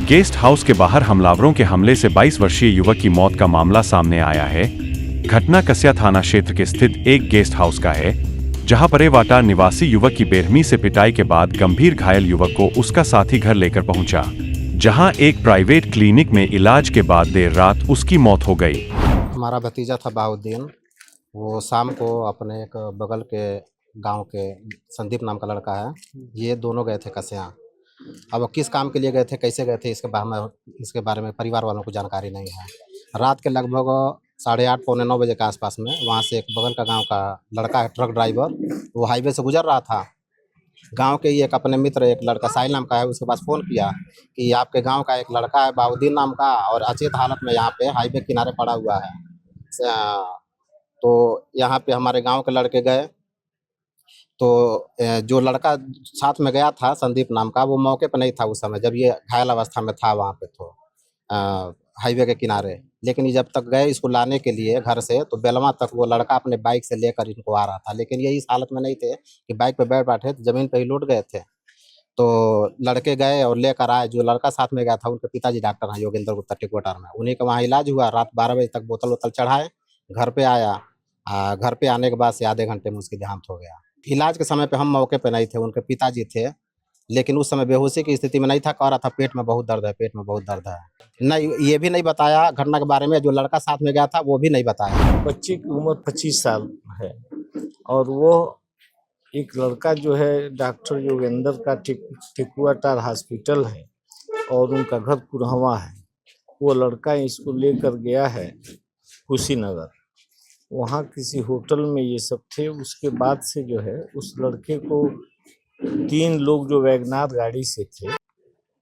Guest house के बाहर हमलावरों के हमले से 22 वर्षीय युवक की मौत का मामला सामने आया है। घटना कस्या थाना क्षेत्र के स्थित एक गेस्ट हाउस का है, जहां परेवाटा निवासी युवक की बेरहमी से पिटाई के बाद गंभीर घायल युवक को उसका साथी घर लेकर पहुंचा, जहां एक प्राइवेट क्लिनिक में इलाज के बाद देर रात उसकी मौत हो गई। हमारा भतीजा था बाउद्दीन, वो शाम को अपने एक बगल के गांव के संदीप नाम का लड़का है, ये दोनों गए थे कस्या। अब वो किस काम के लिए गए थे, कैसे गए थे, इसके बारे में परिवार वालों को जानकारी नहीं है। रात के लगभग 8:30 पौने 9 बजे के आसपास में वहाँ से एक बगल का गांव का लड़का है, ट्रक ड्राइवर, वो हाईवे से गुजर रहा था। गांव के ही एक अपने मित्र, एक लड़का साहिल नाम का है, उसके पास फ़ोन किया कि आपके गांव का एक लड़का है बाउद्दीन नाम का और अचेत हालत में यहाँ पे हाईवे किनारे पड़ा हुआ है। तो यहाँ पे हमारे गांव के लड़के गए, तो जो लड़का साथ में गया था संदीप नाम का, वो मौके पर नहीं था उस समय जब ये घायल अवस्था में था वहाँ पे, तो हाईवे के किनारे। लेकिन ये जब तक गए इसको लाने के लिए घर से, तो बेलवा तक वो लड़का अपने बाइक से लेकर इनको आ रहा था, लेकिन ये इस हालत में नहीं थे कि बाइक पे बैठे थे, ज़मीन पे ही लौट गए थे। तो लड़के गए और लेकर आए। जो लड़का साथ में गया था उनके पिताजी डॉक्टर हैं, योगेंद्र गुप्ता टिकोटार में, उन्हीं का वहाँ इलाज हुआ। रात 12 बजे तक बोतल वोतल चढ़ाए, घर पे आया। घर पे आने के बाद से आधे घंटे में उसकी देहांत हो गया। इलाज के समय पे हम मौके पे नहीं थे, उनके पिताजी थे, लेकिन उस समय बेहोशी की स्थिति में नहीं था। कह रहा था पेट में बहुत दर्द है, पेट में बहुत दर्द है। नहीं, ये भी नहीं बताया घटना के बारे में। जो लड़का साथ में गया था वो भी नहीं बताया। बच्चे की उम्र 25 साल है और वो एक लड़का जो है डॉक्टर योगेंद्र का टिकुआटार हॉस्पिटल है और उनका घर कुरहवा है। वो लड़का इसको लेकर गया है कुशीनगर, वहाँ किसी होटल में ये सब थे। उसके बाद से जो है उस लड़के को 3 लोग जो वैगनार गाड़ी से थे,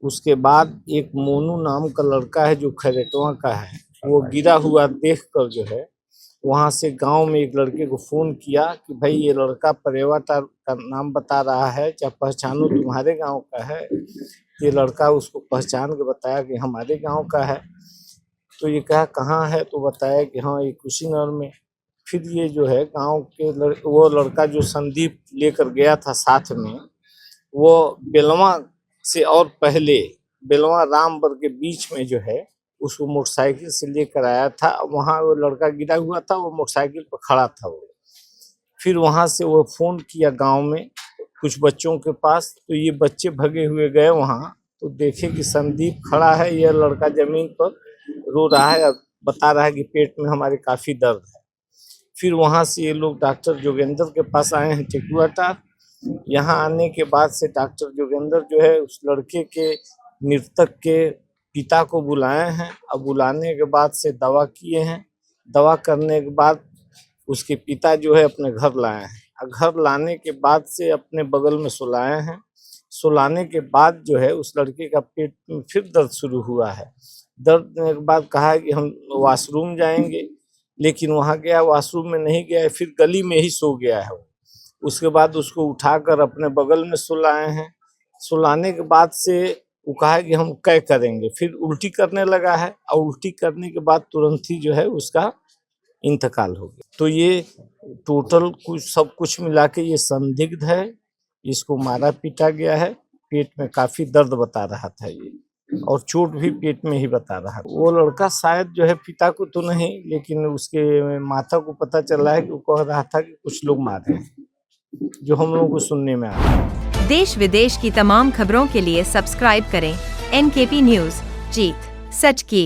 उसके बाद एक मोनू नाम का लड़का है जो खैरटवा का है, वो गिरा हुआ देखकर जो है वहाँ से गांव में एक लड़के को फ़ोन किया कि भाई ये लड़का परेवाटा का नाम बता रहा है, क्या पहचानो तुम्हारे गांव का है? ये लड़का उसको पहचान के बताया कि हमारे गांव का है। तो ये कहा कहाँ है, तो बताया कि हाँ ये कुशीनगर में। फिर ये जो है गांव के वो लड़का जो संदीप लेकर गया था साथ में, वो बेलवा से और पहले बेलवा रामपुर के बीच में जो है उसको मोटरसाइकिल से लेकर आया था। वहाँ वो लड़का गिरा हुआ था, वो मोटरसाइकिल पर खड़ा था वो। फिर वहाँ से वो फ़ोन किया गांव में कुछ बच्चों के पास, तो ये बच्चे भगे हुए गए वहाँ, तो देखे कि संदीप खड़ा है, यह लड़का ज़मीन पर रो रहा है, बता रहा है कि पेट में हमारे काफ़ी दर्द है। फिर वहाँ से ये लोग डॉक्टर योगेंद्र के पास आए हैं टिकुआटार। यहाँ आने के बाद से डॉक्टर योगेंद्र जो है उस लड़के के मृतक के पिता को बुलाए हैं। अब बुलाने के बाद से दवा किए हैं। दवा करने के बाद उसके पिता जो है अपने घर लाए हैं। घर लाने के बाद से अपने बगल में सुलाए हैं। सुलाने के बाद जो है उस लड़के का पेट में फिर दर्द शुरू हुआ है। दर्द के बाद कहा कि हम वॉशरूम जाएंगे, लेकिन वहाँ गया, वॉशरूम में नहीं गया, फिर गली में ही सो गया है वो। उसके बाद उसको उठाकर अपने बगल में सुलाए हैं। सुलाने के बाद से वो कहा कि हम क्या करेंगे, फिर उल्टी करने लगा है और उल्टी करने के बाद तुरंत ही जो है उसका इंतकाल हो गया। तो ये टोटल सब कुछ मिला के ये संदिग्ध है, इसको मारा पीटा गया है। पेट में काफ़ी दर्द बता रहा था ये, और चोट भी पेट में ही बता रहा है। वो लड़का शायद जो है पिता को तो नहीं, लेकिन उसके माता को पता चला है कि वो कह रहा था कि कुछ लोग मारे हैं, जो हम लोगों को सुनने में आ रहा है। देश विदेश की तमाम खबरों के लिए सब्सक्राइब करें NKP न्यूज़। जीत सच की।